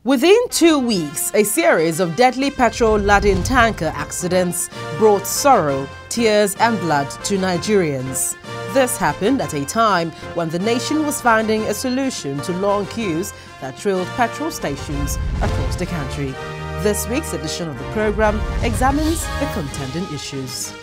Within 2 weeks, a series of deadly petrol-laden tanker accidents brought sorrow, tears and blood to Nigerians. This happened at a time when the nation was finding a solution to long queues that trailed petrol stations across the country. This week's edition of the program examines the contending issues.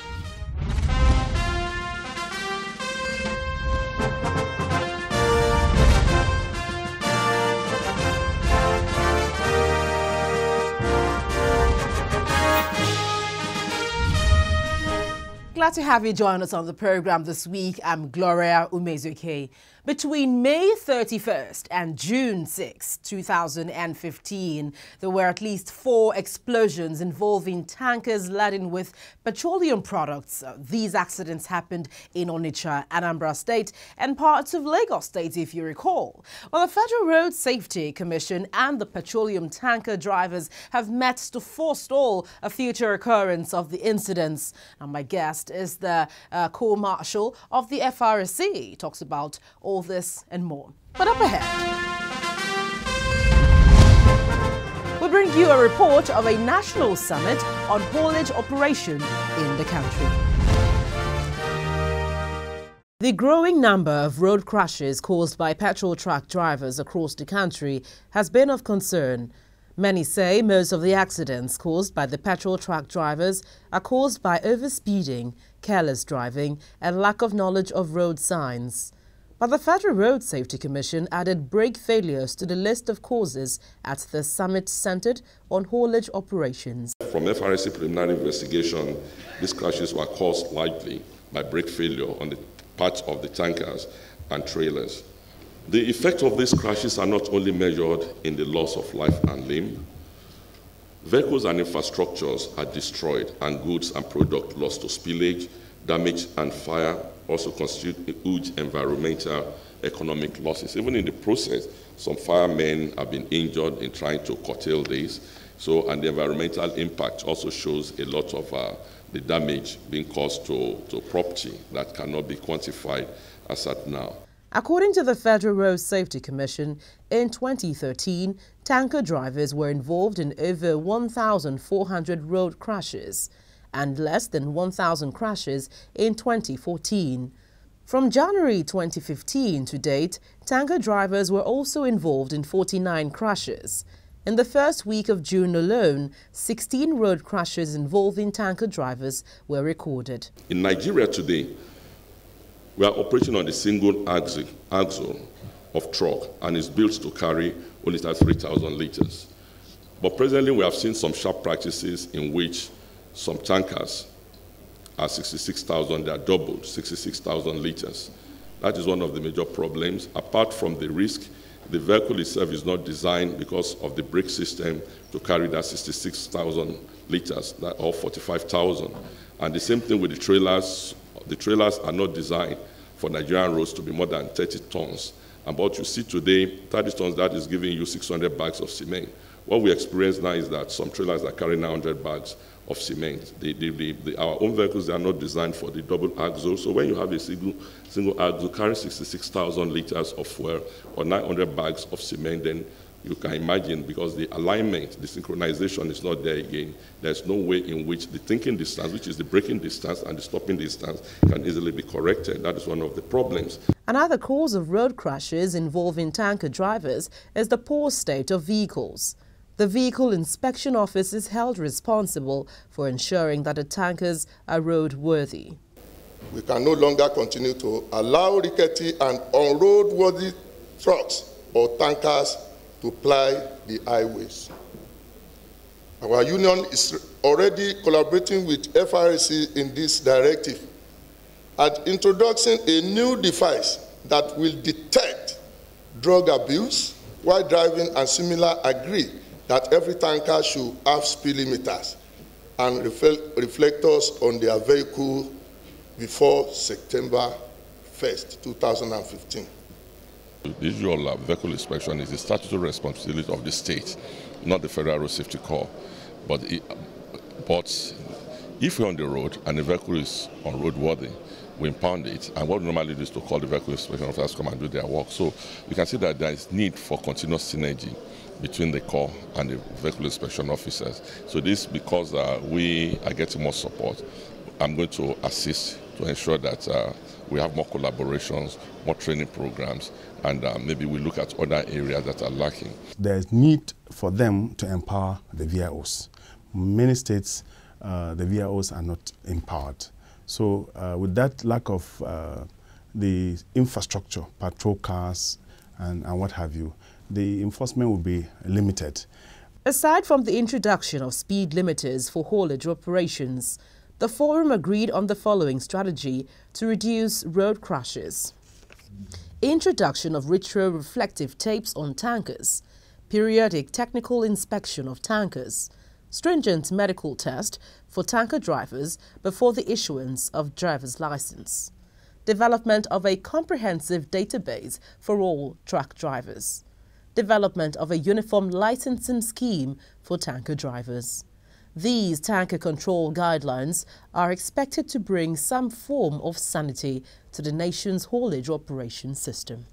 Glad to have you join us on the program this week. I'm Gloria Umezuke. Between May 31st and June 6, 2015, there were at least 4 explosions involving tankers laden with petroleum products. These accidents happened in Onitsha, Anambra State, and parts of Lagos State, if you recall. Well, the Federal Road Safety Commission and the petroleum tanker drivers have met to forestall a future occurrence of the incidents. And my guest is the co-marshal of the FRSC. He talks about all this and more. But up ahead, we bring you a report of a national summit on haulage operation in the country. The growing number of road crashes caused by petrol truck drivers across the country has been of concern. Many say most of the accidents caused by the petrol truck drivers are caused by overspeeding, careless driving and lack of knowledge of road signs. But the Federal Road Safety Commission added brake failures to the list of causes at the summit centered on haulage operations. From FRSC preliminary investigation, these crashes were caused likely by brake failure on the part of the tankers and trailers. The effect of these crashes are not only measured in the loss of life and limb. Vehicles and infrastructures are destroyed and goods and product lost to spillage, damage and fire also constitute huge environmental economic losses. Even in the process, some firemen have been injured in trying to curtail this. And the environmental impact also shows a lot of the damage being caused to property that cannot be quantified as at now. According to the Federal Road Safety Commission, in 2013, tanker drivers were involved in over 1,400 road crashes and less than 1,000 crashes in 2014. From January 2015 to date, tanker drivers were also involved in 49 crashes. In the first week of June alone, 16 road crashes involving tanker drivers were recorded. In Nigeria today, we are operating on a single axle of truck and is built to carry only 3,000 liters. But presently we have seen some sharp practices in which some tankers are 66,000, they are doubled, 66,000 liters. That is one of the major problems. Apart from the risk, the vehicle itself is not designed because of the brake system to carry that 66,000 liters or 45,000. And the same thing with the trailers. The trailers are not designed for Nigerian roads to be more than 30 tons. And what you see today, 30 tons, that is giving you 600 bags of cement. What we experience now is that some trailers are carrying 100 bags of cement. Our own vehicles, they are not designed for the double axle. So when you have a single axle carrying 66,000 liters of fuel or 900 bags of cement, then you can imagine, because the alignment, the synchronization is not there again, there's no way in which the thinking distance, which is the braking distance and the stopping distance, can easily be corrected. That is one of the problems. Another cause of road crashes involving tanker drivers is the poor state of vehicles. The Vehicle Inspection Office is held responsible for ensuring that the tankers are roadworthy. We can no longer continue to allow rickety and unroadworthy trucks or tankers to ply the highways. Our union is already collaborating with FRSC in this directive at introducing a new device that will detect drug abuse while driving, and similar agree that every tanker should have speed limiters and reflectors on their vehicle before September 1st, 2015. The usual vehicle inspection is the statutory responsibility of the state, not the Federal Road Safety Corps. But if we're on the road and the vehicle is unroadworthy, we impound it, and what we normally do is to call the vehicle inspection officers to come and do their work. So you can see that there is need for continuous synergy between the corps and the vehicle inspection officers. So this, because we are getting more support, I'm going to assist to ensure that we have more collaborations, more training programs, and maybe we look at other areas that are lacking. There's need for them to empower the VIOs. Many states, the VIOs are not empowered. So with that lack of the infrastructure, patrol cars and what have you, the enforcement will be limited. Aside from the introduction of speed limiters for haulage operations, the forum agreed on the following strategy to reduce road crashes: introduction of retroreflective tapes on tankers, periodic technical inspection of tankers, stringent medical test for tanker drivers before the issuance of driver's license, development of a comprehensive database for all truck drivers, development of a uniform licensing scheme for tanker drivers. These tanker control guidelines are expected to bring some form of sanity to the nation's haulage operation system.